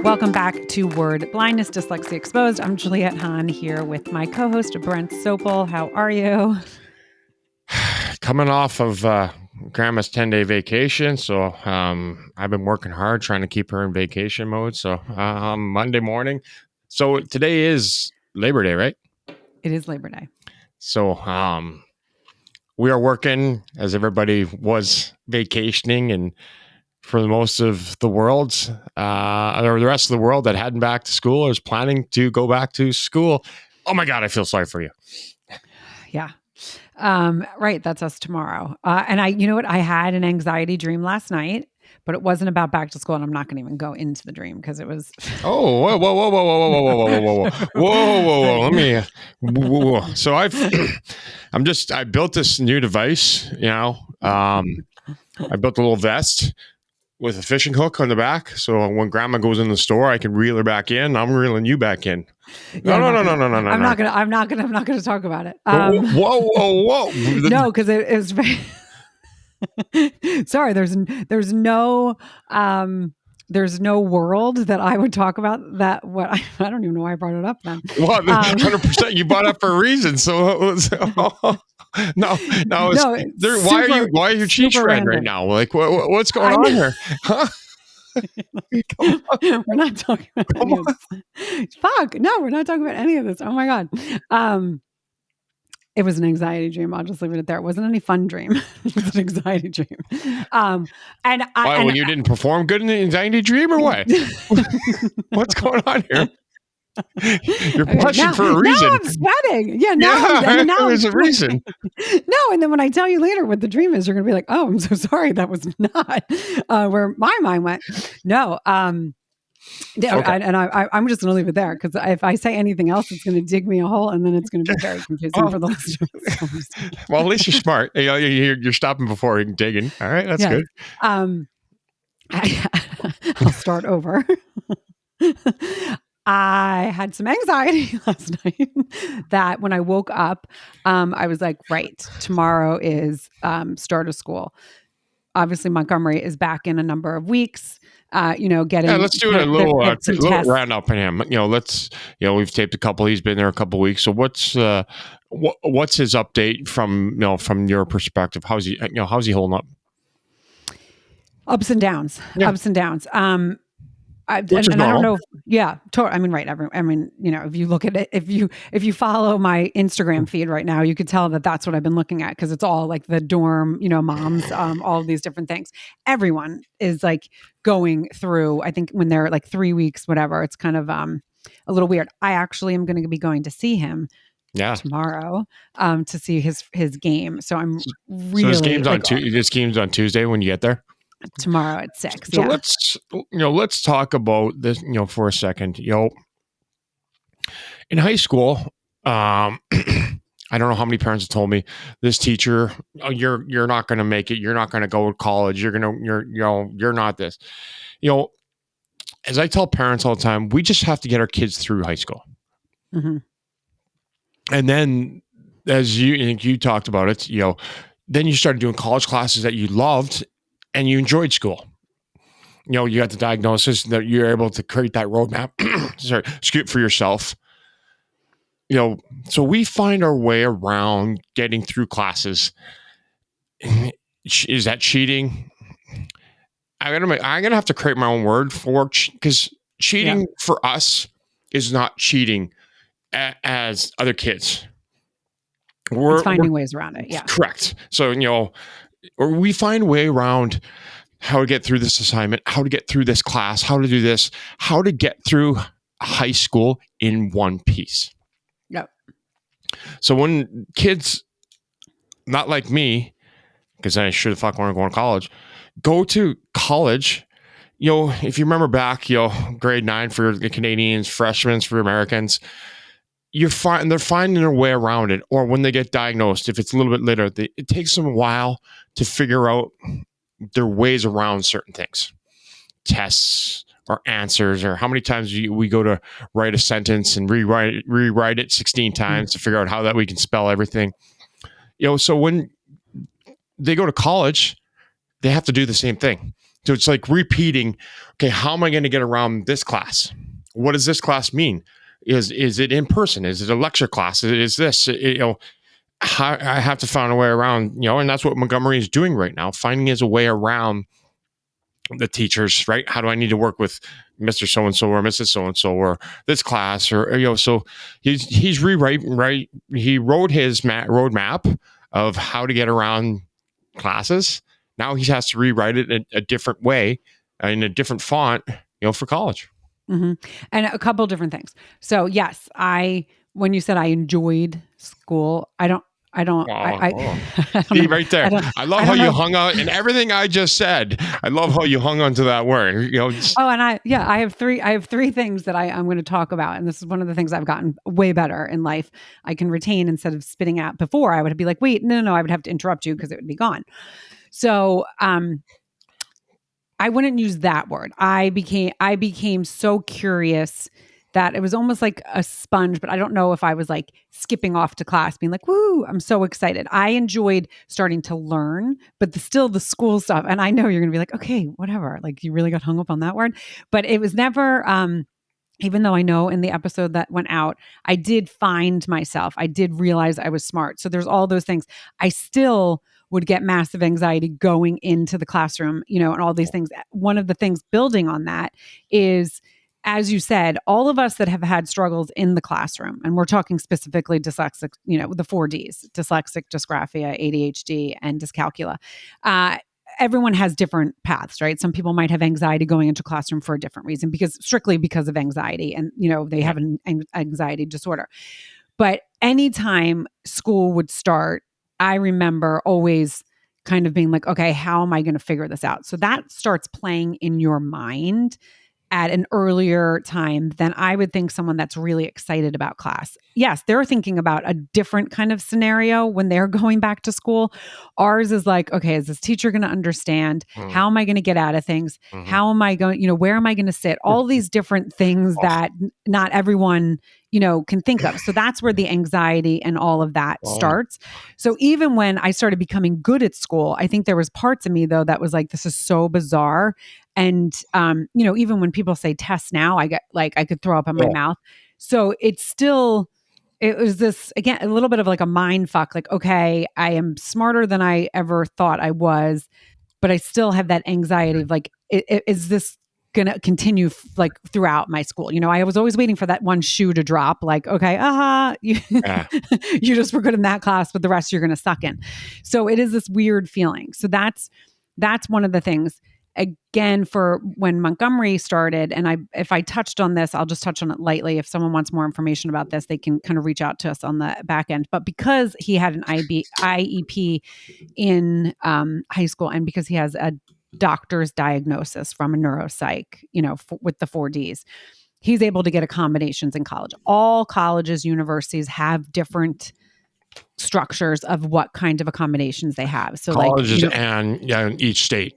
Welcome back to Word Blindness, Dyslexia Exposed. I'm Juliette Hahn here with my co-host, Brent Sopel. How are you? Coming off of Grandma's 10-day vacation, so I've been working hard trying to keep her in vacation mode. So Monday morning. So today is Labor Day, right? It is Labor Day. So we are working as everybody was vacationing, and for the most of the world, or the rest of the world that hadn't back to school or is planning to go back to school. Oh my God, I feel sorry for you. Yeah. Right. That's us tomorrow. And you know what? I had an anxiety dream last night, but it wasn't about back to school. And I'm not going to even go into the dream because it was. Oh, whoa, whoa, whoa, whoa, whoa, whoa, whoa, whoa, whoa, whoa, whoa, whoa. Let me. Whoa. So I built this new device. I built a little vest with a fishing hook on the back. So when Grandma goes in the store, I can reel her back in. I'm reeling you back in. No. I'm not gonna talk about it. Whoa. No, because it was very. Sorry, there's no world that I would talk about that. I don't even know why I brought it up then. Well, 100%. You brought it up for a reason. So no. Why are you cheek shredding right now? Like what's going on here? Huh? We're not talking about any of this. Fuck. No, we're not talking about any of this. Oh my God. It was an anxiety dream. I'll just leave it at there. It wasn't any fun dream. It was an anxiety dream. You didn't perform good in the anxiety dream or what? What's going on here? You're blushing for a reason. Now I'm sweating. Now there's a reason. No, and then when I tell you later what the dream is, you're going to be like, "Oh, I'm so sorry. That was not where my mind went." No. Okay. I'm just going to leave it there because if I say anything else, it's going to dig me a hole, and then it's going to be very confusing for the listeners. Well, at least you're smart. You're stopping before digging. All right, that's good. I'll start over. I had some anxiety last night that when I woke up, I was like, right, tomorrow is start of school. Obviously, Montgomery is back in a number of weeks. Getting. Yeah, let's do a little round up on him. We've taped a couple. He's been there a couple weeks. So what's his update from your perspective? How's he holding up? Ups and downs. Yeah. Ups and downs. I don't know. Right. If you look at it, if you follow my Instagram feed right now, you could tell that that's what I've been looking at because it's all like the dorm, moms, all of these different things. Everyone is like going through. I think when they're like 3 weeks, whatever, it's kind of a little weird. I actually am going to be going to see him. Yeah. Tomorrow, to see his game. So I'm really. So his game's on Tuesday when you get there. Tomorrow at 6. So let's talk about this, for a second. In high school, I don't know how many parents have told me this teacher, you're not going to make it. You're not going to go to college. You're not this. As I tell parents all the time, we just have to get our kids through high school. Mm-hmm. And then, as you talked about it, then you started doing college classes that you loved. And you enjoyed school. You got the diagnosis that you're able to create that roadmap. Scoot for yourself. So we find our way around getting through classes. Is that cheating? I'm gonna have to create my own word for because cheating for us is not cheating as other kids. It's finding ways around it. Yeah, correct. So or we find a way around how to get through this assignment, how to get through this class, how to do this, how to get through high school in one piece. Yep. So when kids, not like me, because I should have fucking want to go to college, go to college, if you remember back, grade 9 for the Canadians, freshmen for Americans, they're finding their way around it. Or when they get diagnosed, if it's a little bit later, it takes them a while to figure out their ways around certain things, tests or answers, or how many times we go to write a sentence and rewrite it 16 times to figure out how that we can spell everything. So when they go to college, they have to do the same thing. So it's like repeating, okay, how am I going to get around this class? What does this class mean? Is it in person? Is it a lecture class? Is this, I have to find a way around, and that's what Montgomery is doing right now, finding his way around the teachers, right? How do I need to work with Mr. So-and-so or Mrs. So-and-so or this class or so he's rewriting, right? He wrote his roadmap of how to get around classes. Now he has to rewrite it in a different way, in a different font, for college. Mm-hmm. And a couple different things. So yes, when you said I enjoyed school, I don't See, right there. I love how you hung on and everything I just said. I love how you hung on to that word. Oh, and I have three things that I'm going to talk about. And this is one of the things I've gotten way better in life. I can retain instead of spitting out. Before I would be like, wait, no, I would have to interrupt you because it would be gone. So, I wouldn't use that word. I became so curious that it was almost like a sponge, but I don't know if I was like skipping off to class being like, woo, I'm so excited. I enjoyed starting to learn, but still the school stuff. And I know you're going to be like, okay, whatever. Like you really got hung up on that word, but it was never, even though I know in the episode that went out, I did find myself. I did realize I was smart. So there's all those things. I still would get massive anxiety going into the classroom, and all these things. One of the things building on that is, as you said, all of us that have had struggles in the classroom, and we're talking specifically dyslexic, the 4Ds, dyslexic, dysgraphia, ADHD, and dyscalculia. Everyone has different paths, right? Some people might have anxiety going into classroom for a different reason, strictly because of anxiety, and they have an anxiety disorder. But anytime school would start, I remember always kind of being like, okay, how am I going to figure this out? So that starts playing in your mind at an earlier time than I would think someone that's really excited about class. Yes, they're thinking about a different kind of scenario when they're going back to school. Ours is like, okay, is this teacher going to understand? How am I going to get out of things? How am I going, where am I going to sit? All these different things that not everyone, can think of. So that's where the anxiety and all of that starts. So even when I started becoming good at school, I think there was parts of me though that was like, this is so bizarre. And, even when people say tests now, I get like, I could throw up in my mouth. So it was this, again, a little bit of like a mind fuck, like, okay, I am smarter than I ever thought I was, but I still have that anxiety of like, is this going to continue like throughout my school? I was always waiting for that one shoe to drop, like, okay, you just were good in that class, but the rest you're going to suck in. So it is this weird feeling. So that's one of the things. Again, for when Montgomery started, and if I touched on this, I'll just touch on it lightly. If someone wants more information about this, they can kind of reach out to us on the back end. But because he had an IEP in high school, and because he has a doctor's diagnosis from a neuropsych, with the 4Ds, he's able to get accommodations in college. All colleges, universities have different structures of what kind of accommodations they have. So colleges and in each state.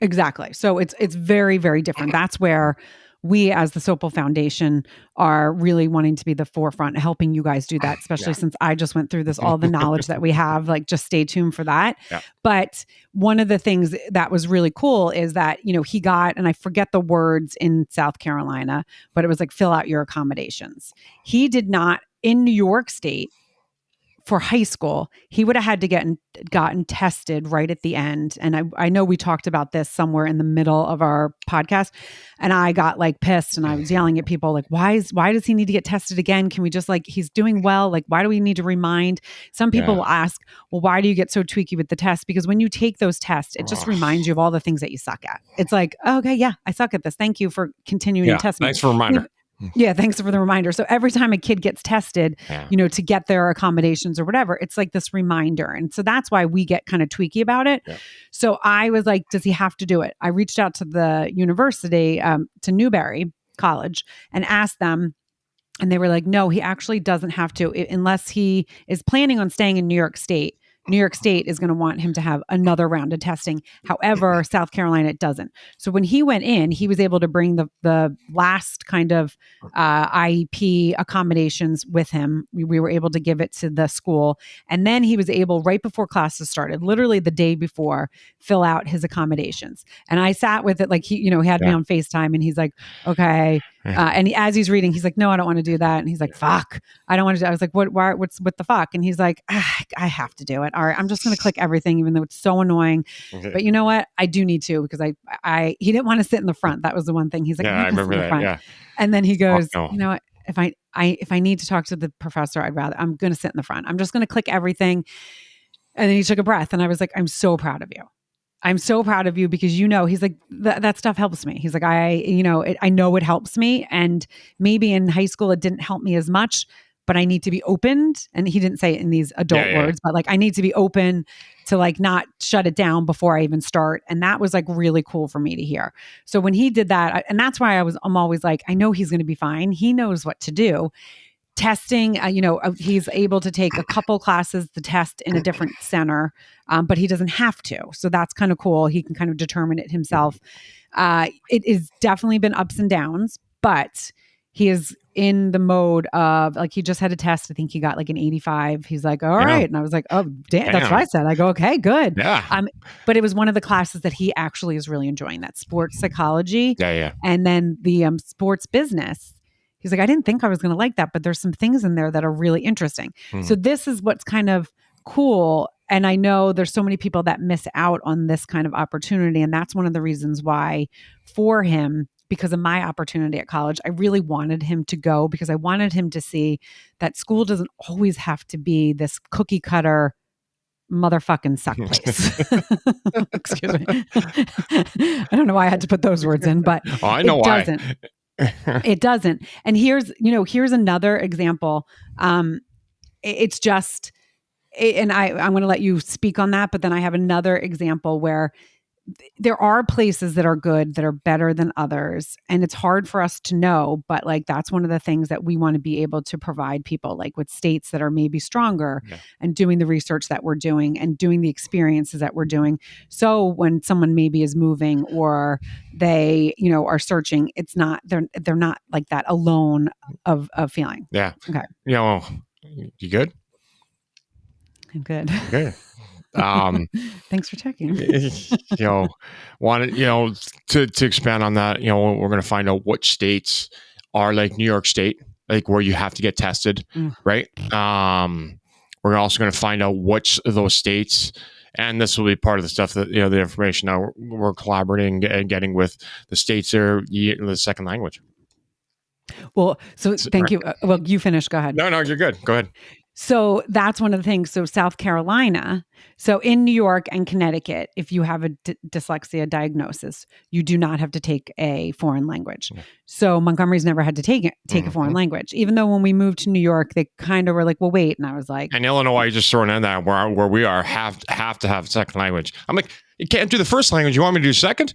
Exactly. So it's very, very different. That's where we as the Sopel Foundation are really wanting to be the forefront, helping you guys do that, especially since I just went through this, all the knowledge that we have, like just stay tuned for that. Yeah. But one of the things that was really cool is that, he got, and I forget the words in South Carolina, but it was like, fill out your accommodations. He did not, in New York State, for high school, he would have had to gotten tested right at the end. And I know we talked about this somewhere in the middle of our podcast, and I got like pissed and I was yelling at people like, why does he need to get tested again? Can we just he's doing well. Like, why do we need to remind? Some people will ask, well, why do you get so tweaky with the test? Because when you take those tests, it just reminds you of all the things that you suck at. It's like, oh, okay, yeah, I suck at this. Thank you for continuing to test me. Thanks for a reminder. Yeah, thanks for the reminder. So every time a kid gets tested, to get their accommodations or whatever, it's like this reminder. And so that's why we get kind of tweaky about it. Yeah. So I was like, does he have to do it? I reached out to the university, to Newberry College, and asked them. And they were like, no, he actually doesn't have to, unless he is planning on staying in New York State. New York State is going to want him to have another round of testing. However, South Carolina doesn't. So when he went in, he was able to bring the last kind of IEP accommodations with him. We were able to give it to the school. And then he was able, right before classes started, literally the day before, fill out his accommodations. And I sat with it, like he had me on FaceTime, and he's like, okay. And as he's reading, he's like, no, I don't want to do that. And he's like, fuck, I don't want to do it. I was like, what's the fuck? And he's like, I have to do it. All right, I'm just going to click everything, even though it's so annoying. Okay. But you know what? I do need to, because he didn't want to sit in the front. That was the one thing. He's like, I remember that. Yeah. And then he goes, you know what? If I need to talk to the professor, I'm going to sit in the front. I'm just going to click everything. And then he took a breath, and I was like, I'm so proud of you. I'm so proud of you, because, he's like, that stuff helps me. He's like, I know it helps me. And maybe in high school, it didn't help me as much, but I need to be opened. And he didn't say it in these adult words, but like, I need to be open to like not shut it down before I even start. And that was like really cool for me to hear. So when he did that, and that's why I'm always like, I know he's going to be fine. He knows what to do. Testing, he's able to take a couple classes to test in a different center, but he doesn't have to. So that's kind of cool. He can kind of determine it himself. It has definitely been ups and downs, but he is in the mode of, like, he just had a test. I think he got like an 85. He's like, all right. And I was like, oh, damn. That's what I said. I go, okay, good. Yeah. But it was one of the classes that he actually is really enjoying, that sports psychology. Yeah. And then the sports business. He's like, I didn't think I was going to like that, but there's some things in there that are really interesting. So this is what's kind of cool. And I know there's so many people that miss out on this kind of opportunity. And that's one of the reasons why, for him, because of my opportunity at college, I really wanted him to go, because I wanted him to see that school doesn't always have to be this cookie cutter motherfucking suck place. Excuse me. I don't know why I had to put those words in, but I know why. Doesn't. It doesn't. And here's another example. It's just, and I'm going to let you speak on that, but then I have another example where there are places that are good, that are better than others. And it's hard for us to know, but like, that's one of the things that we want to be able to provide people, like with states that are maybe stronger, and doing the research that we're doing and doing the experiences that we're doing. So when someone maybe is moving, or they, are searching, it's not, they're not like that alone of feeling. Yeah. Okay. You good? I'm good. Good. Thanks for checking. Wanted to expand on that. We're going to find out what states are like New York State, like where you have to get tested, right? We're also going to find out which of those states, and this will be part of the stuff that the information that we're collaborating and getting with the states that are the second language. Well, so thank you. Well, you finish. Go ahead. No, you're good. Go ahead. So that's one of the things. So South Carolina, so in New York and Connecticut, if you have a dyslexia diagnosis, you do not have to take a foreign language. So Montgomery's never had to take a foreign language, even though when we moved to New York, they kind of were like, well, wait. And I was like, and Illinois, you just throwing in that where we are have to have second language. I'm like, you can't do the first language. You want me to do second?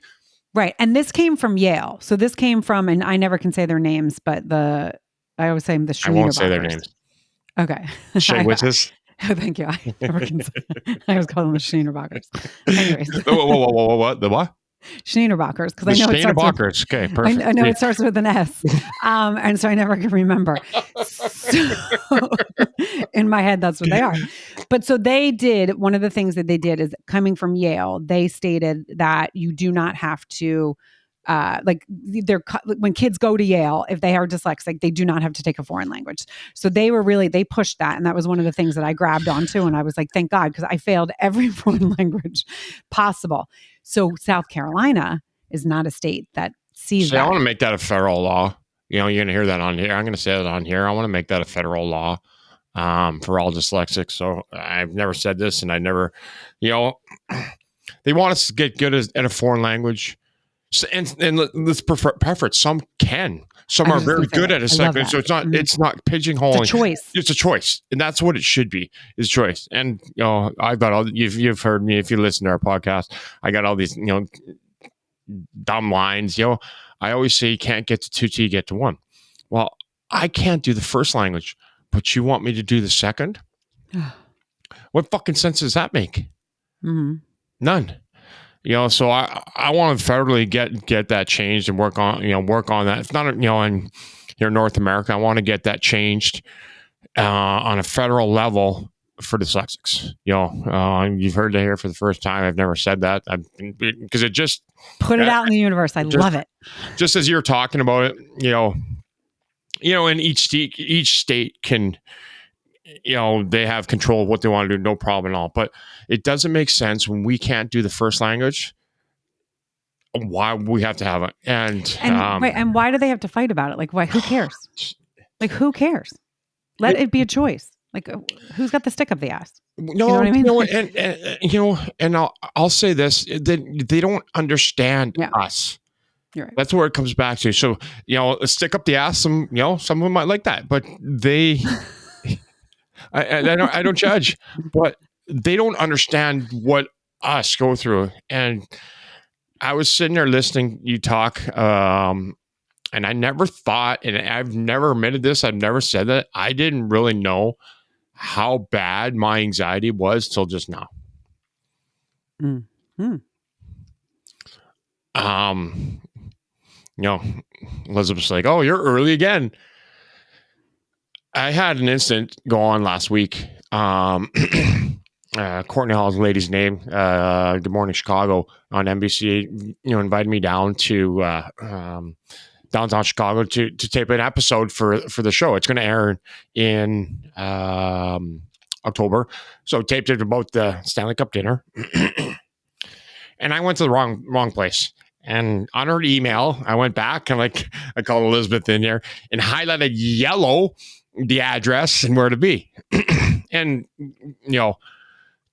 Right. And this came from Yale. So this came from, and I never can say their names, but I always say the Schneederbachers. I won't say their names. Okay. Shaywitches. Thank you. I never can say. I always call them the Schneederbachers. Anyways. Whoa, what? The what? Schneederbachers, because I know it starts with, okay, perfect. I know it starts with an S, and so I never can remember. So, in my head, that's what they are. But so they did, one of the things that they did is, coming from Yale, they stated that you do not have to, when kids go to Yale, if they are dyslexic, they do not have to take a foreign language. So they pushed that. And that was one of the things that I grabbed onto. And I was like, thank God, because I failed every foreign language possible. So South Carolina is not a state that sees that. I want to make that a federal law. You're going to hear that on here. I'm going to say that on here. I want to make that a federal law for all dyslexics. So I've never said this, and I never, they want us to get good at a foreign language. So, and let's prefer. Some can. Some are very good at a second. So it's not pigeonholing. It's a choice. It's a choice, and that's what it should be. Is choice. And I've got all. You've heard me if you listen to our podcast. I got all these dumb lines. I always say you can't get to 2 till you get to 1. Well, I can't do the first language, but you want me to do the second? What fucking sense does that make? Mm-hmm. None. So I want to federally get that changed and work on that. It's not, in here in North America, I want to get that changed on a federal level for dyslexics. You've heard it here for the first time. I've never said that because it just put it out in the universe. I love it. Just as you're talking about it, and each state can, they have control of what they want to do, no problem at all. But it doesn't make sense when we can't do the first language. Why we have to have it, and why do they have to fight about it? Like, why? Who cares? Like, who cares? Let it be a choice. Like, who's got the stick up the ass? No, you know what I mean? And I'll say this: they don't understand us. You're right. That's where it comes back to. So, stick up the ass. Some of them might like that, but they, I don't judge, but they don't understand what us go through. And I was sitting there listening you talk, and I never thought, and I've never admitted this, I've never said that, I didn't really know how bad my anxiety was till just now. Mm-hmm. Elizabeth's like, "Oh, you're early again." I had an incident go on last week. Courtney Hall's lady's name, Good Morning Chicago on NBC, invited me down to downtown Chicago to tape an episode for the show. It's going to air in October. So taped it about the Stanley Cup dinner. And I went to the wrong place. And on her email, I went back and I called Elizabeth in there and highlighted yellow the address and where to be. And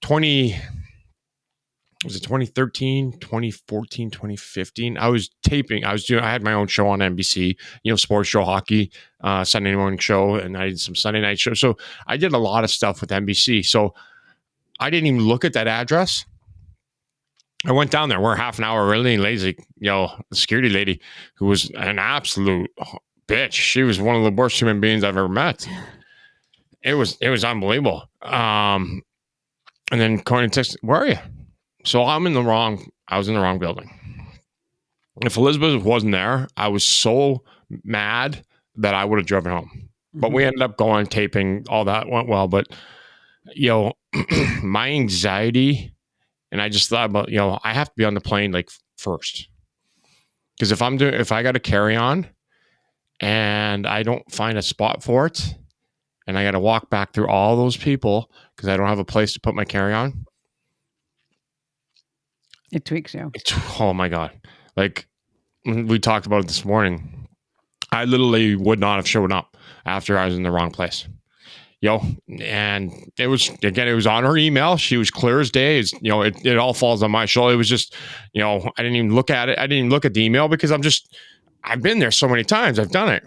2013, 2014, 2015. I had my own show on NBC, sports show, hockey, Sunday morning show, and I did some Sunday night shows. So I did a lot of stuff with NBC. So I didn't even look at that address. I went down there. We're half an hour early and lazy. The security lady, who was an absolute bitch. She was one of the worst human beings I've ever met. It was unbelievable. And then Courtney texted, "Where are you?" So I was in the wrong building. If Elizabeth wasn't there, I was so mad that I would have driven home. Mm-hmm. But we ended up going, taping, all that went well. But, my anxiety, and I just thought about, I have to be on the plane first. Because if I got to carry on and I don't find a spot for it, and I got to walk back through all those people because I don't have a place to put my carry on, it tweaks you. Oh my God. We talked about it this morning. I literally would not have shown up after I was in the wrong place. And it was on her email. She was clear as day. It all falls on my shoulder. It was just, I didn't even look at it. I didn't even look at the email because I've been there so many times. I've done it.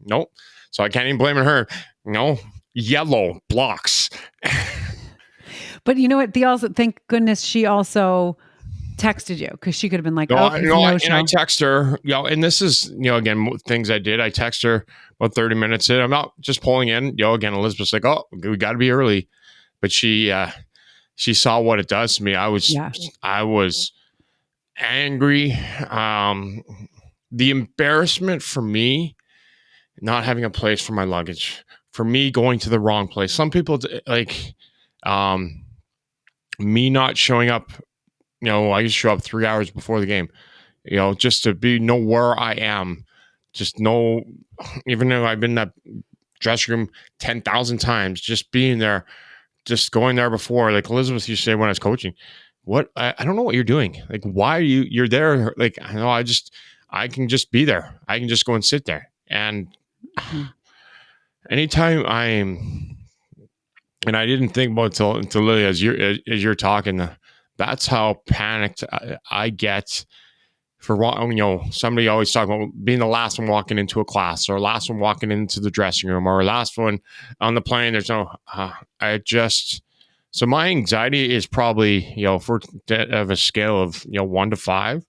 Nope. So I can't even blame her. Yellow blocks. But you know what? Thank goodness she also texted you, because she could have been like, and I text her, and this is, again, things I did. I text her about 30 minutes in. I'm not just pulling in, again, Elizabeth's like, "Oh, we got to be early." But she saw what it does to me. I was angry. The embarrassment for me, not having a place for my luggage, for me going to the wrong place. Some people me not showing up. I used to show up 3 hours before the game, just to know where I am. Just know, even though I've been in that dressing room 10,000 times, just being there, just going there before. Like Elizabeth used to say when I was coaching, I don't know what you're doing. Why are you're there? I know I can just be there. I can just go and sit there. And anytime and I didn't think about it until Lily, as you're talking, that's how panicked I get for, somebody always talking about being the last one walking into a class, or last one walking into the dressing room, or last one on the plane. There's no, so my anxiety is probably, if we're of a scale of, 1 to 5,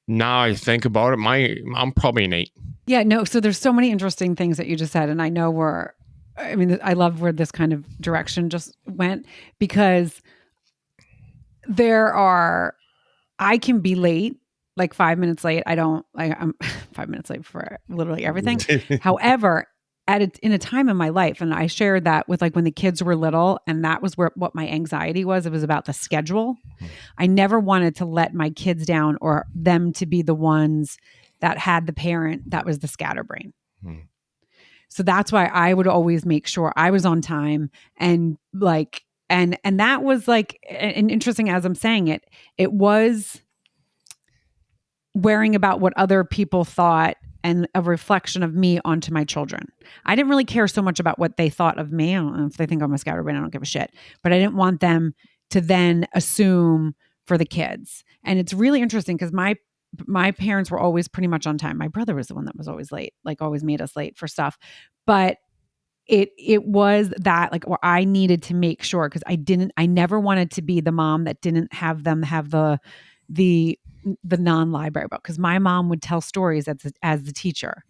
now I think about it, I'm probably an 8. Yeah, no. So there's so many interesting things that you just said. And I know I mean, I love where this kind of direction just went, because I can be late, like 5 minutes late. I'm 5 minutes late for literally everything. However, in a time in my life, and I shared that with like when the kids were little, and that was what my anxiety was. It was about the schedule. I never wanted to let my kids down or them to be the ones that had the parent that was the scatterbrain. So that's why I would always make sure I was on time, and like, and that was like, and interesting as I'm saying it, it was worrying about what other people thought and a reflection of me onto my children. I didn't really care so much about what they thought of me. I don't know if they think I'm a scatterbrain, I don't give a shit. But I didn't want them to then assume for the kids. And it's really interesting because my parents were always pretty much on time. My brother was the one that was always late, like always made us late for stuff. But it was that like where I needed to make sure, because I never wanted to be the mom that didn't have them have the non-library book, because my mom would tell stories as the teacher,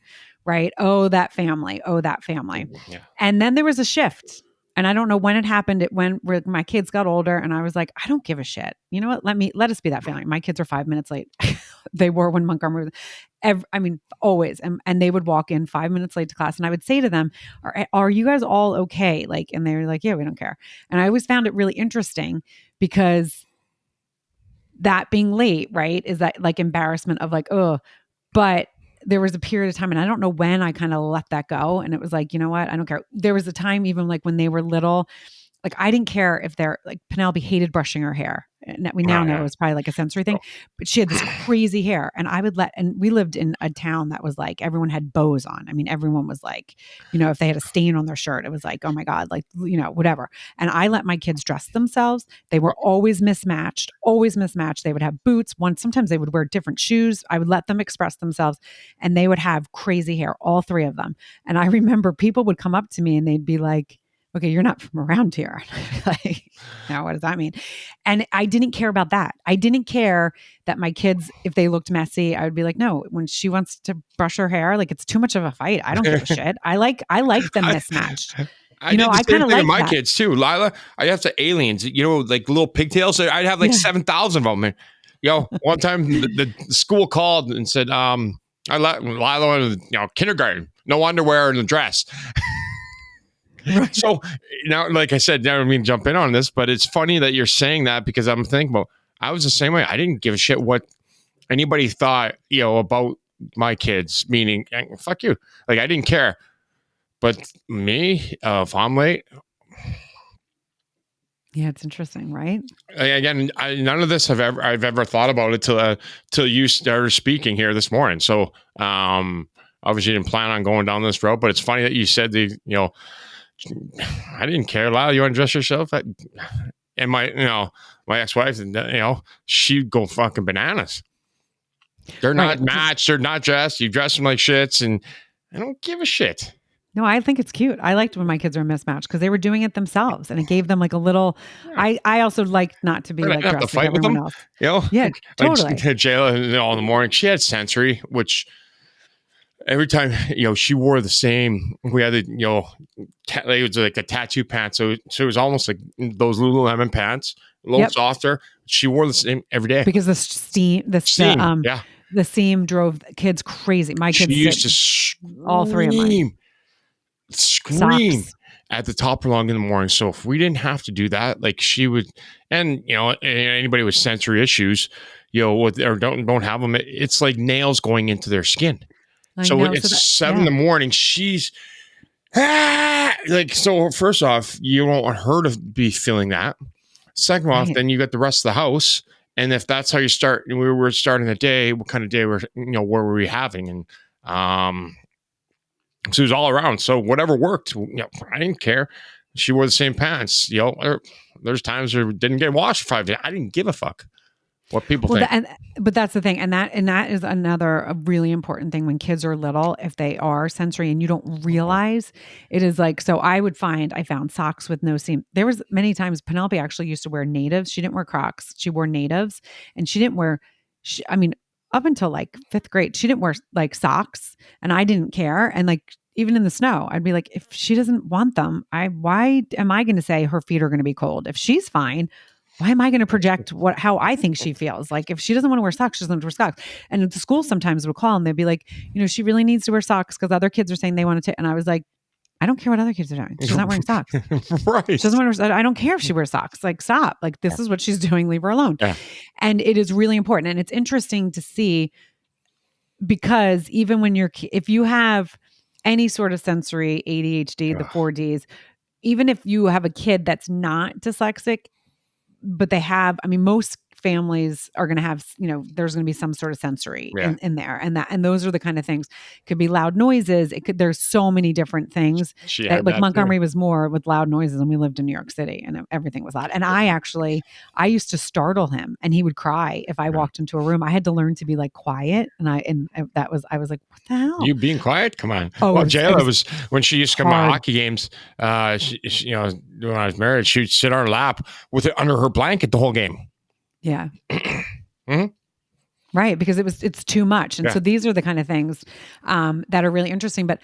right? Oh, that family. Oh, that family. Yeah. And then there was a shift. And I don't know when it happened. It went where my kids got older, and I was like, I don't give a shit. You know what? Let us be that family. My kids are 5 minutes late. They were when Montgomery was. Always. And they would walk in 5 minutes late to class, and I would say to them, are you guys all okay? Like, and they were like, yeah, we don't care. And I always found it really interesting, because that being late, right, is that like embarrassment of like, oh, but there was a period of time, and I don't know when I kind of let that go. And it was like, you know what? I don't care. There was a time even like when they were little, like I didn't care if they're like, Penelope hated brushing her hair. And we now know it's probably like a sensory thing, but she had this crazy hair, and and we lived in a town that was like, everyone had bows on. I mean, everyone was like, if they had a stain on their shirt, it was like, oh my God, like, whatever. And I let my kids dress themselves. They were always mismatched, always mismatched. They would have boots. Sometimes they would wear different shoes. I would let them express themselves, and they would have crazy hair, all three of them. And I remember people would come up to me and they'd be like, okay, you're not from around here. Like, now what does that mean? And I didn't care about that. I didn't care that my kids, if they looked messy, I would be like, no, when she wants to brush her hair, like it's too much of a fight. I don't give a shit. I like them mismatched. I did the same thing with my kids too. Lila, I have to aliens, like little pigtails. I'd have like 7,000 of them. And, one time the school called and said, I let Lila in, kindergarten, no underwear and a dress. Right. So now, like I said, I don't mean to jump in on this, but it's funny that you're saying that, because I'm thinking about, I was the same way. I didn't give a shit what anybody thought, about my kids, meaning, fuck you. Like, I didn't care. But me, if I'm late. Yeah, it's interesting, right? Again, none of this I've ever thought about it till you started speaking here this morning. So, obviously you didn't plan on going down this road, but it's funny that you said I didn't care. Lyle, you want to dress yourself? And my ex-wife, she'd go fucking bananas. They're not matched. They're not dressed. You dress them like shits, and I don't give a shit. No, I think it's cute. I liked when my kids were mismatched, because they were doing it themselves, and it gave them like a little. Yeah. I also liked not to be like dressed like everyone else. Yeah, totally. Like Jayla, in the morning, she had sensory, which. Every time, she wore the same. We had it was like a tattoo pants. So it was almost like those Lululemon pants, a little softer. She wore the same every day. Because the seam drove kids crazy. My kids used to scream, all three of mine. Scream Socks. At the top of lung in the morning. So if we didn't have to do that, like she would, and anybody with sensory issues, or don't have them, it's like nails going into their skin. So it's 7 in the morning. She's so first off, you don't want her to be feeling that. Second off, then you got the rest of the house. And if that's how you start, we were starting the day, what kind of day where were we having? And so it was all around. So whatever worked, I didn't care. She wore the same pants. There's times where it didn't get washed for 5 days. I didn't give a fuck what people think. But that's the thing. And that is a really important thing when kids are little, if they are sensory and you don't realize it is like, so I found socks with no seam. There was many times Penelope actually used to wear natives. She didn't wear Crocs. She wore natives, and she didn't wear, up until like 5th grade, she didn't wear like socks, and I didn't care. And like, even in the snow, I'd be like, if she doesn't want them, why am I going to say her feet are going to be cold? If she's fine, why am I going to project how I think she feels? Like if she doesn't want to wear socks, she doesn't want to wear socks. And the school sometimes would call and they'd be like, she really needs to wear socks because other kids are saying they want to. And I was like, I don't care what other kids are doing. She's not wearing socks. Right. She doesn't want to. I don't care if she wears socks. Like, stop. Like, this is what she's doing. Leave her alone. Yeah. And it is really important. And it's interesting to see because even when if you have any sort of sensory ADHD, the 4Ds, even if you have a kid that's not dyslexic, but they have, most families are going to have, there's going to be some sort of sensory in there. And those are the kind of things. It could be loud noises. There's so many different things. Like Montgomery was more with loud noises, and we lived in New York City and everything was loud. And I used to startle him and he would cry if I walked into a room. I had to learn to be like quiet. And I was like, what the hell? You being quiet? Come on. Oh, well, Jayla was when she used to come to hockey games, she, when I was married, she'd sit on her lap with it under her blanket the whole game. Yeah. Mm-hmm. Right. Because it's too much. And so these are the kind of things that are really interesting. But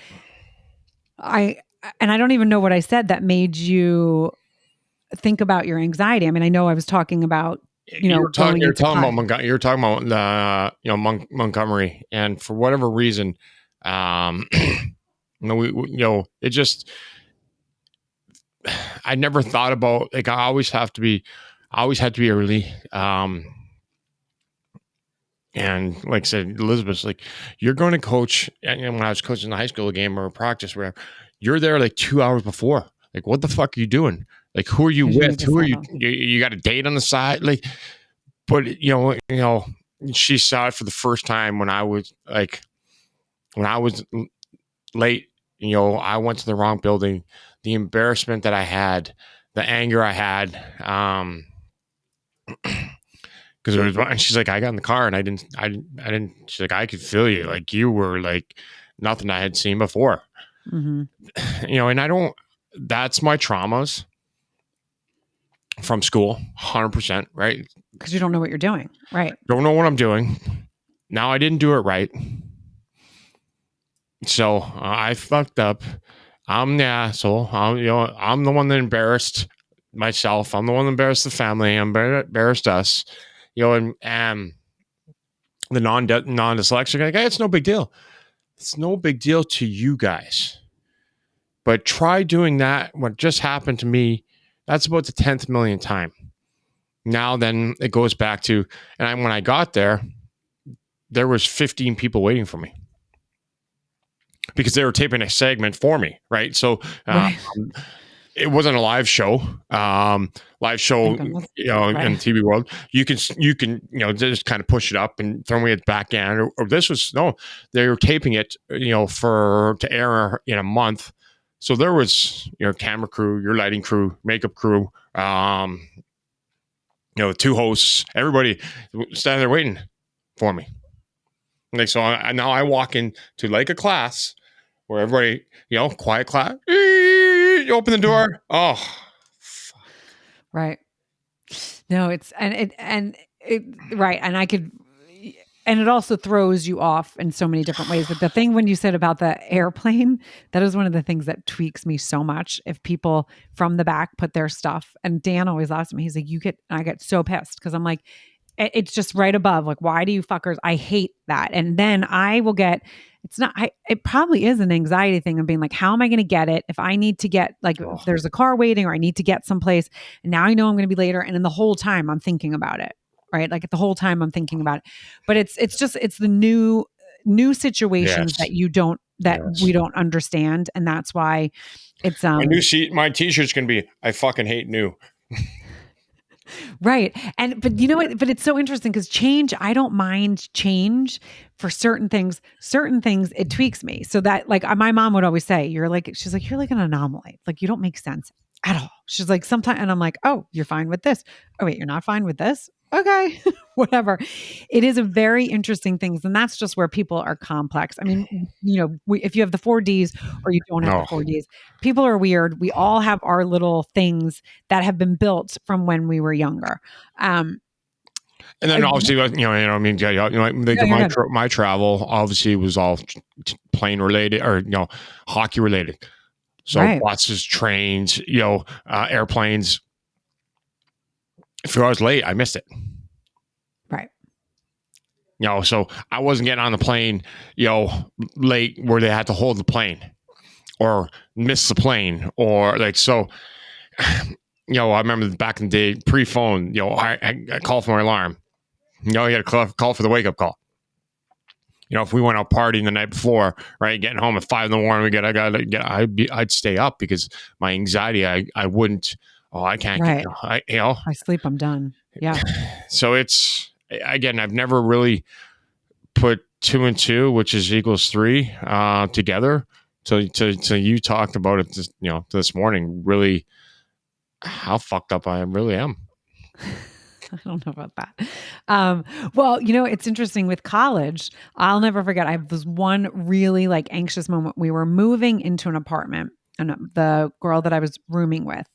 I don't even know what I said that made you think about your anxiety. I mean, I know I was talking about, you're talking about Montgomery, and for whatever reason, it just, I never thought about, like, I always had to be early. And like I said, Elizabeth's like, you're going to coach. And when I was coaching the high school game or practice, where you're there like 2 hours before. Like, what the fuck are you doing? Like, who are you with? Who are you? You got a date on the side? Like, but she saw it for the first time when I was late. I went to the wrong building. The embarrassment that I had, the anger I had, because it was. And she's like, I got in the car and I didn't. She's like, I could feel you. Like, you were like nothing I had seen before. Mm-hmm. And I don't. That's my traumas from school, 100%, right? Because you don't know what you're doing, right? Don't know what I'm doing. Now I didn't do it right, so I fucked up. I'm the asshole. I'm the one that embarrassed myself. I'm the one that embarrassed the family. I'm embarrassed us. And the non-dyslexic, like, hey, it's no big deal. It's no big deal to you guys. But try doing that. What just happened to me, that's about the 10th millionth time. Now then it goes back to, and when I got there was 15 people waiting for me because they were taping a segment for me, right? So it wasn't a live show. In TV world, you can just kind of push it up and throw me at the back end. Or this was they were taping it, to air in a month. So there was your camera crew, your lighting crew, makeup crew, two hosts, everybody standing there waiting for me. Like, so now I walk into like a class where everybody, quiet class. You open the door. Oh, fuck. Right. No, it's right. And it also throws you off in so many different ways. But the thing when you said about the airplane, that is one of the things that tweaks me so much. If people from the back put their stuff, and Dan always laughs at me. He's like, I get so pissed because I'm like, it's just right above. Like, why do you fuckers? I hate that. And then I will get, it probably is an anxiety thing of being like, how am I going to get it? If I need to get, like, if there's a car waiting or I need to get someplace, and now I know I'm going to be later. And then the whole time I'm thinking about it. Right. Like, the whole time I'm thinking about it, but it's the new situations that we don't understand. And that's why it's, my t-shirt's going to be, I fucking hate new. Right. But you know what? But it's so interesting because change, I don't mind change for certain things. Certain things, it tweaks me. So that, like, my mom would always say, she's like, you're like an anomaly. Like, you don't make sense at all. She's like, sometimes, and I'm like, oh, you're fine with this. Oh, wait, you're not fine with this? Okay, whatever. It is a very interesting thing. And that's just where people are complex. I mean, if you have the 4Ds or you don't have the 4Ds, people are weird. We all have our little things that have been built from when we were younger. And then obviously, I mean, my travel obviously was all plane related or hockey related. So buses, trains, airplanes. If I was late, I missed it. Right. So I wasn't getting on the plane, late where they had to hold the plane or miss the plane or like so. I remember back in the day, pre-phone. I call for my alarm. You got to call for the wake up call. If we went out partying the night before, right, getting home at 5 a.m, I'd stay up because my anxiety, I wouldn't. Oh, I can't. Right. I sleep. I'm done. Yeah. So it's again, I've never really put 2 and 2, which is equals 3, together. So you talked about it, this morning. Really, how fucked up I really am. I don't know about that. Well, it's interesting with college. I'll never forget. I was one really like anxious moment. We were moving into an apartment, and the girl that I was rooming with,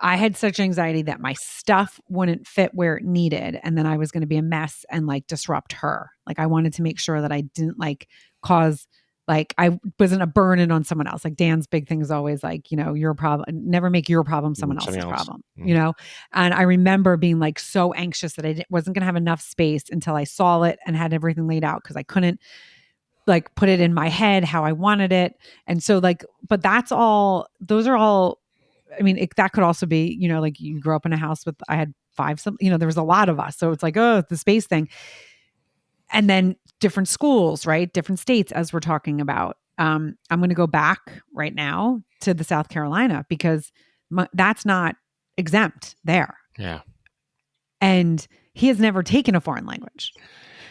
I had such anxiety that my stuff wouldn't fit where it needed. And then I was going to be a mess and like disrupt her. Like I wanted to make sure that I didn't like cause, like I wasn't a burden on someone else. Like Dan's big thing is always like, your problem, never make your problem someone else's problem, And I remember being like so anxious that I wasn't going to have enough space until I saw it and had everything laid out because I couldn't like put it in my head how I wanted it. And so like, but those are all, I mean, that could also be, like you grew up in a house with, I had 5, there was a lot of us. So it's like, oh, the space thing. And then different schools, right? Different states, as we're talking about. I'm going to go back right now to the South Carolina because that's not exempt there. Yeah. And he has never taken a foreign language.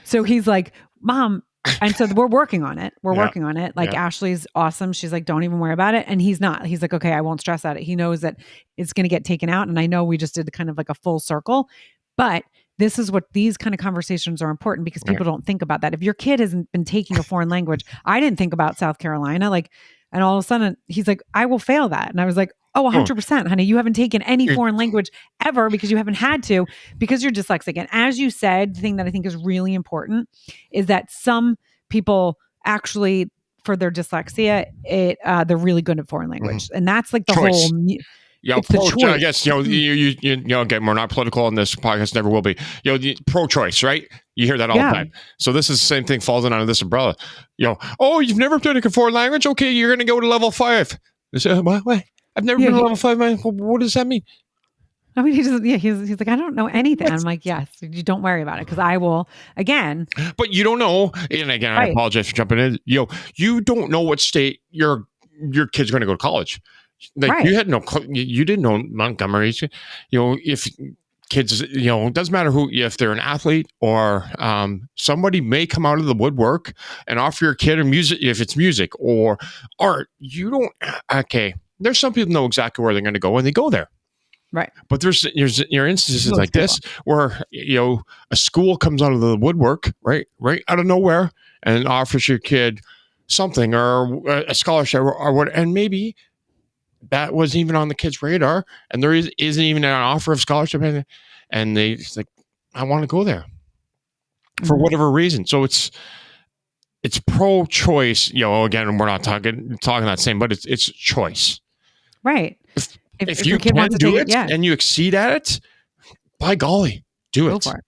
So he's like, Mom, and so we're working on it. We're working on it. Like Ashley's awesome. She's like, don't even worry about it. And he's not. He's like, okay, I won't stress out it. He knows that it's going to get taken out. And I know we just did kind of like a full circle. But this is what these kind of conversations are important because people don't think about that. If your kid hasn't been taking a foreign language, I didn't think about South Carolina. Like, and all of a sudden he's like, I will fail that. And I was like, oh, 100%, honey. You haven't taken any foreign language ever because you haven't had to because you're dyslexic. And as you said, the thing that I think is really important is that some people actually, for their dyslexia, they're really good at foreign language. And that's like the choice. Whole... I guess, again, we're not political on this podcast, never will be. Pro-choice, right? You hear that all the time. So this is the same thing falls under this umbrella. Oh, you've never done a foreign language? Okay, you're going to go to level 5. What? I've never been to level 5, man. What does that mean? I mean, he's like, I don't know anything. I'm like, yes, you don't worry about it because I will again. But you don't know. And again, I apologize for jumping in. You don't know what state your kid's going to go to college. Like you didn't know Montgomery. If kids, it doesn't matter if they're an athlete or somebody may come out of the woodwork and offer your kid a music, if it's music or art, there's some people know exactly where they're going to go when they go there. Right. But there's your instances like this where, a school comes out of the woodwork, right out of nowhere and offers your kid something or a scholarship or what. And maybe that wasn't even on the kid's radar and there isn't even an offer of scholarship. And they just like, I want to go there for whatever reason. So it's pro-choice, again, we're not talking that same, but it's choice. Right. If you can do it and you exceed at it, by golly, do it. For it.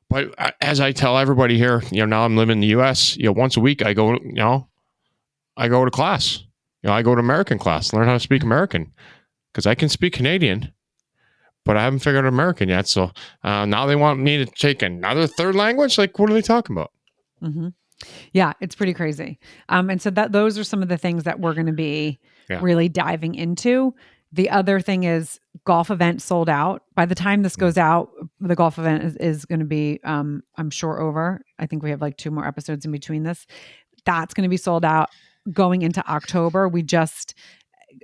But as I tell everybody here, now I'm living in the U.S. Once a week I go, I go to class. I go to American class, learn how to speak American because I can speak Canadian, but I haven't figured out American yet. So now they want me to take another third language. Like, what are they talking about? Mm-hmm. Yeah, it's pretty crazy. And so those are some of the things that we're going to be really diving into. The other thing is golf event sold out. By the time this goes out, the golf event is going to be, I'm sure, over. I think we have like 2 more episodes in between this. That's going to be sold out going into October. We just,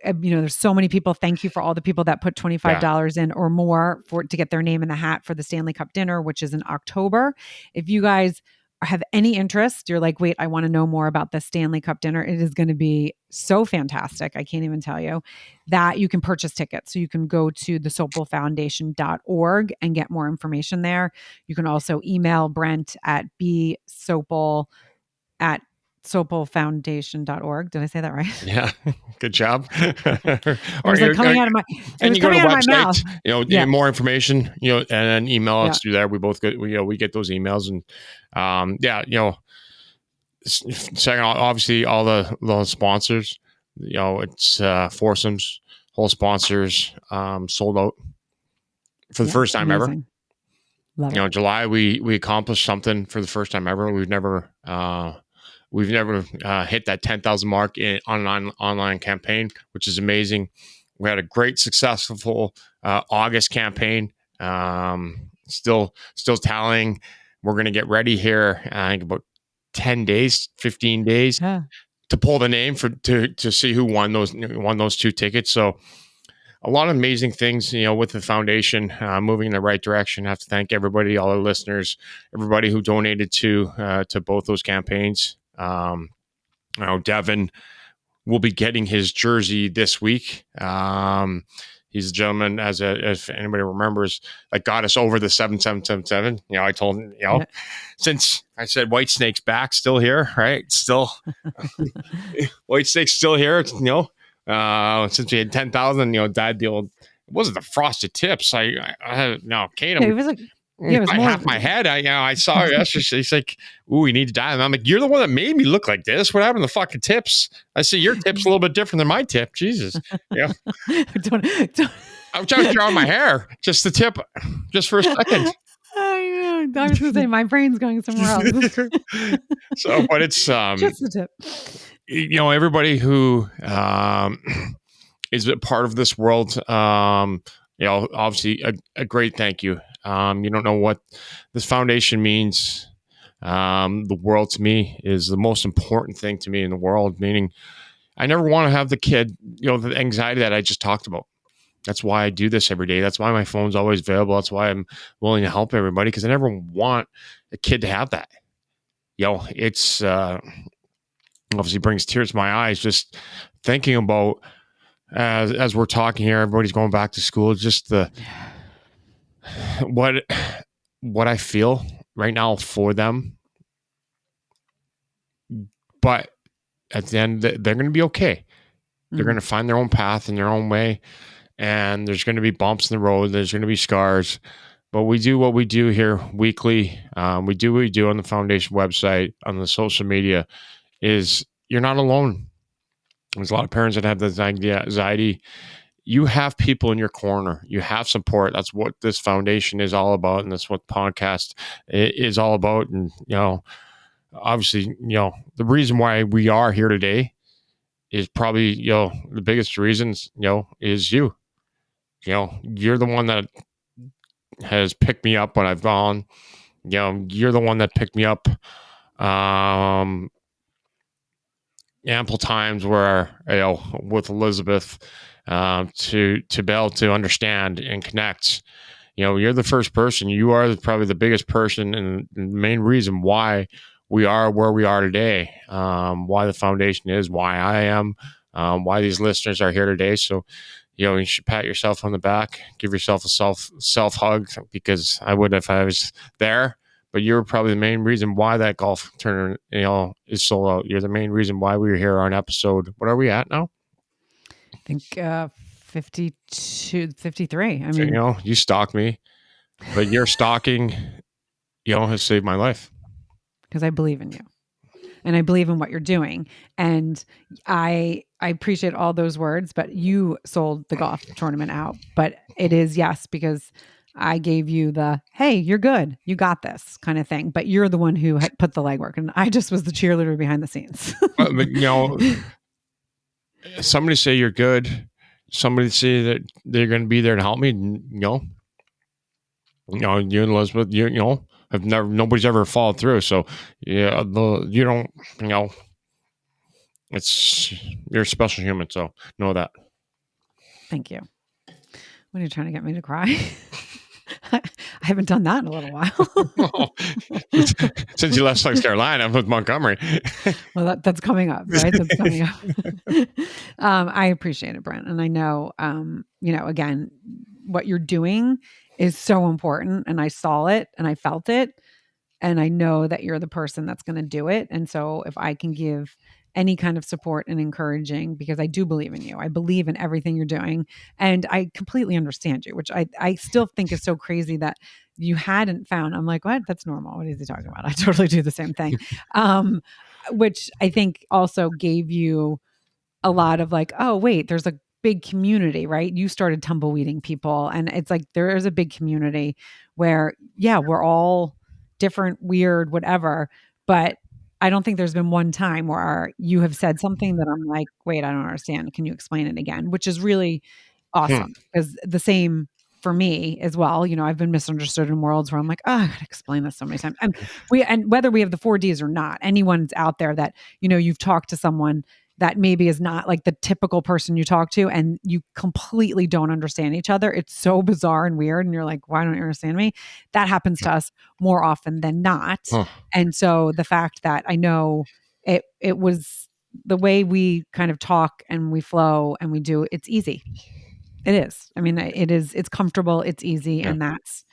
there's so many people. Thank you for all the people that put $25 in or more to get their name in the hat for the Stanley Cup dinner, which is in October. If you guys have any interest, you're like, wait, I want to know more about the Stanley Cup dinner. It is going to be so fantastic. I can't even tell you that you can purchase tickets. So you can go to the sopelfoundation.org and get more information there. You can also email Brent at bsopel@sopelfoundation.org. Did I say that right? Yeah. Good job. It was like coming out of my, it was coming out of my mouth. More information, and then email us through there. We both get, we get those emails, and second, obviously all the sponsors, it's foursomes, whole sponsors, sold out for the first time ever. Love it. July, we accomplished something for the first time ever. We've never hit that 10,000 mark on an online campaign, which is amazing. We had a great, successful August campaign. Still tallying. We're going to get ready here, I think about 10 days, 15 days to pull the name to see who won those 2 tickets. So a lot of amazing things, with the foundation moving in the right direction. I have to thank everybody, all our listeners, everybody who donated to both those campaigns. Devin will be getting his jersey this week. He's a gentleman, if anybody remembers, that got us over the 7777. I told him, since I said White Snake's back, still here, right? Still, White Snake's still here. Since we had 10,000, Dad, it wasn't the frosted tips. Kate, it was like. Yeah, it was more half my head. I saw her yesterday. She's like, "Ooh, we need to die." And I'm like, "You're the one that made me look like this. What happened to the fucking tips?" I see your tip's a little bit different than my tip. Jesus, don't. I'm trying to draw my hair, just the tip, just for a second. I know. I was going to say my brain's going somewhere else. So, but it's just the tip. Everybody who is a part of this world. Obviously, a great thank you. You don't know what this foundation means. The world to me is the most important thing to me in the world, meaning I never want to have the kid, the anxiety that I just talked about. That's why I do this every day. That's why my phone's always available. That's why I'm willing to help everybody, because I never want a kid to have that. It's obviously brings tears to my eyes just thinking about, as we're talking here, everybody's going back to school, just what I feel right now for them. But at the end, they're going to be okay. They're going to find their own path in their own way. And there's going to be bumps in the road. There's going to be scars. But we do what we do here weekly. We do what we do on the foundation website, on the social media, is you're not alone. There's a lot of parents that have this anxiety. You have people in your corner. You have support. That's what this foundation is all about. And that's what the podcast is all about. And, obviously, the reason why we are here today is probably, the biggest reasons, is you. You're the one that has picked me up when I've gone. You're the one that picked me up ample times where, with Elizabeth, to be able to understand and connect. You're the first person. You are probably the biggest person and the main reason why we are where we are today, why the foundation is, why I am, why these listeners are here today. So, you should pat yourself on the back, give yourself a self hug, because I would if I was there. But you're probably the main reason why that golf tournament, is sold out. You're the main reason why we were here on episode. What are we at now? I think 52, 53. I mean, so, you stalked me, but your stalking, has saved my life. Because I believe in you. And I believe in what you're doing. And I appreciate all those words, but you sold the golf tournament out. But it is, yes, because I gave you the, hey, you're good, you got this kind of thing. But you're the one who had put the legwork. And I just was the cheerleader behind the scenes. But, somebody say you're good. Somebody say that they're going to be there to help me. You and Elizabeth, have nobody's ever followed through. So yeah, you don't, you're a special human. So know that. Thank you. What are you trying to get me to cry? I haven't done that in a little while. Since you left South Carolina with Montgomery. Well, that's coming up, right? That's coming up. I appreciate it, Brent. And I know, again, what you're doing is so important. And I saw it and I felt it. And I know that you're the person that's going to do it. And so if I can give any kind of support and encouraging, because I do believe in you, I believe in everything you're doing. And I completely understand you, which I still think is so crazy that you hadn't found. I'm like, what? That's normal. What is he talking about? I totally do the same thing. Which I think also gave you a lot of like, oh, wait, there's a big community, right? You started tumbleweeding people. And it's like, there is a big community where, yeah, we're all different, weird, whatever. But I don't think there's been one time where you have said something that I'm like, wait, I don't understand. Can you explain it again? Which is really awesome because the same for me as well. I've been misunderstood in worlds where I'm like, oh, I gotta explain this so many times. And whether we have the 4Ds or not, anyone's out there that, you've talked to someone that maybe is not like the typical person you talk to and you completely don't understand each other. It's so bizarre and weird. And you're like, why don't you understand me? That happens to us more often than not. And so the fact that I know it was the way we kind of talk and we flow and we do, it's easy. It is. I mean, it's comfortable, it's easy. And that's,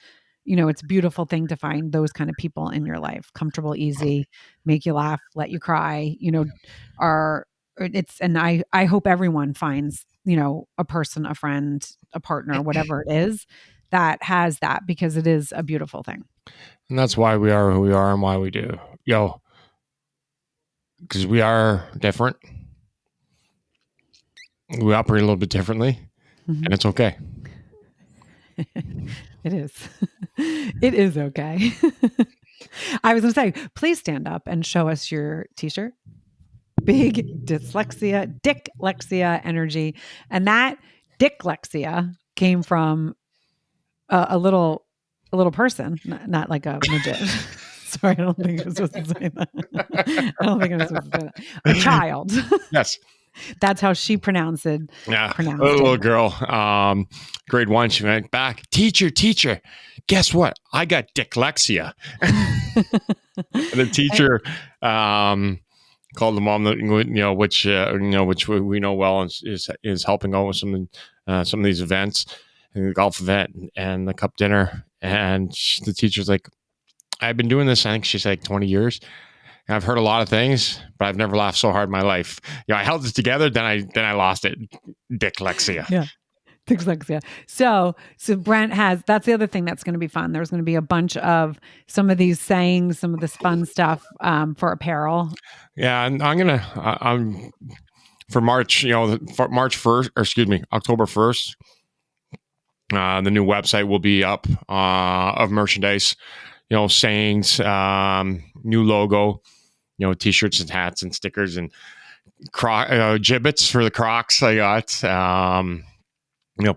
it's a beautiful thing to find those kind of people in your life, comfortable, easy, make you laugh, let you cry, and I hope everyone finds, a person, a friend, a partner, whatever it is that has that, because it is a beautiful thing. And that's why we are who we are and why we do. Because we are different. We operate a little bit differently, and it's okay. It is. It is okay. I was going to say, please stand up and show us your t-shirt. Big dyslexia energy. And that dyslexia came from a little person, not like a midget. Sorry, I don't think I was supposed to say that. I don't think I was supposed to say that. A child. Yes. That's how she pronounced it. Yeah. A little girl, grade 1, she went back, teacher, guess what? I got dyslexia. And the teacher called the mom, which we know well is helping out with some of these events, and the golf event and the cup dinner. And the teacher's like, I've been doing this, I think she's like 20 years. And I've heard a lot of things, but I've never laughed so hard in my life. I held it together, then I lost it. Dyslexia. Yeah. Dyslexia. So Brent that's the other thing that's going to be fun. There's going to be a bunch of some of these sayings, some of this fun stuff for apparel. Yeah. And I'm for March, March 1st, or excuse me, October 1st, the new website will be up of merchandise, sayings, new logo, t-shirts and hats and stickers and gibbets for the Crocs I got,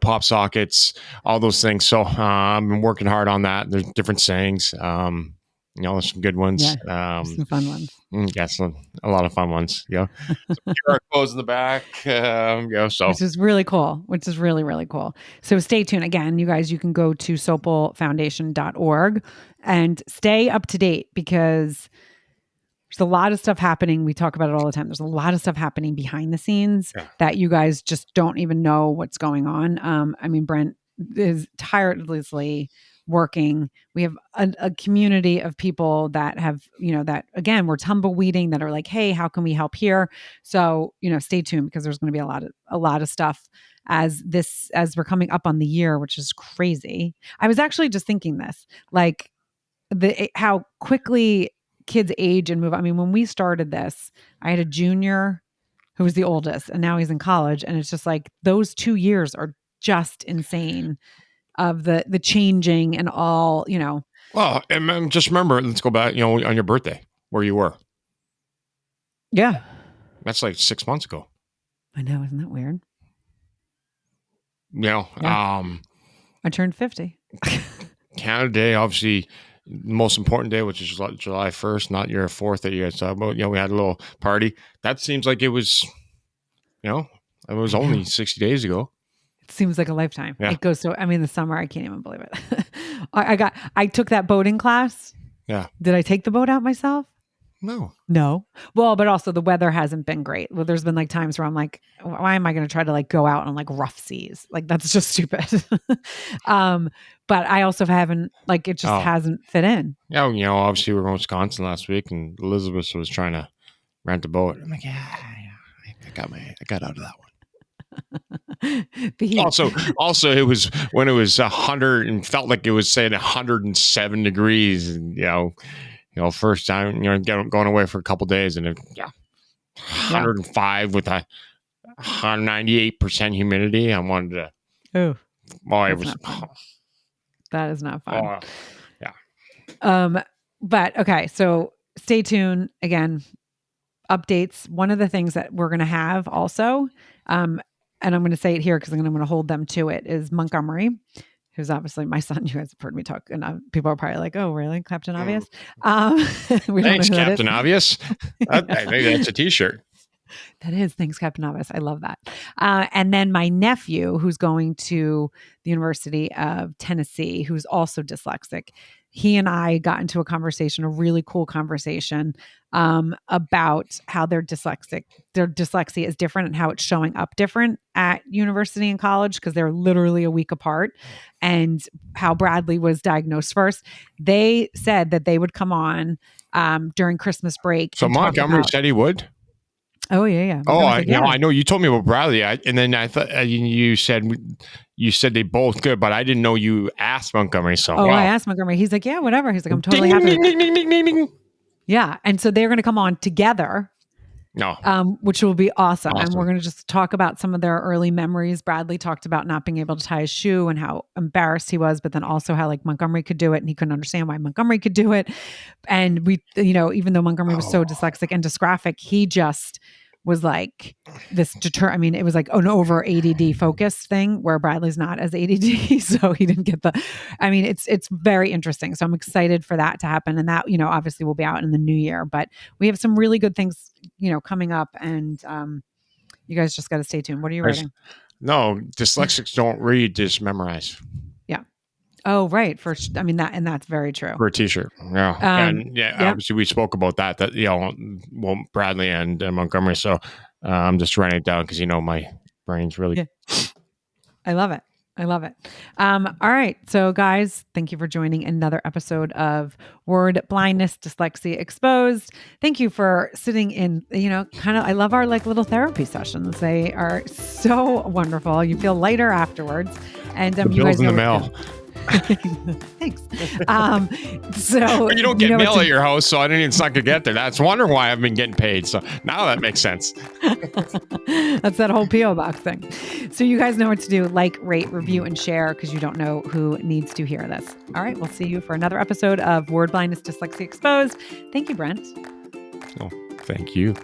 pop sockets, all those things. So I've been working hard on that. There's different sayings, there's some good ones. Yeah, some fun ones. Yes, a lot of fun ones. Some QR codes in the back. So which is really cool. Which is really, really cool. So stay tuned. Again, you guys, you can go to sopalfoundation.org and stay up to date, because there's a lot of stuff happening. We talk about it all the time. There's a lot of stuff happening behind the scenes that you guys just don't even know what's going on. Brent is tirelessly working. We have a community of people that have, that again, we're tumbleweeding, that are like, hey, how can we help here? So, stay tuned, because there's going to be a lot of stuff as we're coming up on the year, which is crazy. I was actually just thinking this, like how quickly kids age and move. When we started this, I had a junior who was the oldest, and now he's in college. And it's just like, those 2 years are just insane, of the changing and all, Well, and just remember, let's go back, on your birthday, where you were. Yeah. That's like 6 months ago. I know. Isn't that weird? Yeah. I turned 50. Canada Day, obviously, the most important day, which is July 1st, not your 4th that you guys talked about. We had a little party. That seems like it was, it was only 60 days ago. It seems like a lifetime. Yeah. It goes so, the summer, I can't even believe it. I took that boating class. Yeah. Did I take the boat out myself? No. Well, but also the weather hasn't been great. Well, there's been like times where I'm like, why am I going to try to like go out on like rough seas? Like that's just stupid. But I also haven't like, it just hasn't fit in. Yeah. Obviously we were in Wisconsin last week and Elizabeth was trying to rent a boat. I'm like, I got out of that one. Also it was when it was 100 and felt like it was saying 107 degrees and, first time, going away for a couple days and 105 with a 98% humidity. I wanted to. That is not fun. Yeah. But okay, so stay tuned. Again, updates. One of the things that we're going to have also, and I'm going to say it here because I'm going to hold them to it, is Montgomery, who's obviously my son. You guys have heard me talk, and people are probably like, "Oh, really, Captain Obvious?" Thanks, Captain Obvious. I think that's a T-shirt. That is. Thanks, Captain Obvious. I love that. And then my nephew, who's going to the University of Tennessee, who's also dyslexic, he and I got into a really cool conversation about how their dyslexia is different and how it's showing up different at university and college because they're literally a week apart, and how Bradley was diagnosed first. They said that they would come on during Christmas break. So Montgomery said he would? Oh yeah. I know you told me about Bradley, and then I thought you said they both good, but I didn't know you asked Montgomery. So I asked Montgomery. He's like, yeah, whatever. He's like, I'm totally happy. Ding. Yeah, and so they're going to come on together. Which will be awesome. And we're going to just talk about some of their early memories. Bradley talked about not being able to tie his shoe and how embarrassed he was, but then also how like Montgomery could do it and he couldn't understand why Montgomery could do it. And we, even though Montgomery was so dyslexic and dysgraphic, he just was like this it was like an over ADD focused thing where Bradley's not as ADD. So he didn't get it's very interesting. So I'm excited for that to happen. And that, obviously will be out in the new year, but we have some really good things, coming up, and you guys just got to stay tuned. What are you writing? No, dyslexics don't read, just memorize. Yeah. Oh, right. That's very true. For a T-shirt. Yeah. Obviously we spoke about that, Bradley and Montgomery. So I'm just writing it down because, my brain's really. Yeah. I love it. All right. So guys, thank you for joining another episode of Word Blindness Dyslexia Exposed. Thank you for sitting in, I love our like little therapy sessions. They are so wonderful. You feel lighter afterwards. And the you guys in the mail. Thanks. So you don't get mail at your house, so I didn't even suck to get there. That's wondering why I've been getting paid. So now that makes sense. That's that whole P.O. box thing. So you guys know what to do. Like, rate, review, and share because you don't know who needs to hear this. All right. We'll see you for another episode of Word Blindness Dyslexia Exposed. Thank you, Brent. Oh, thank you.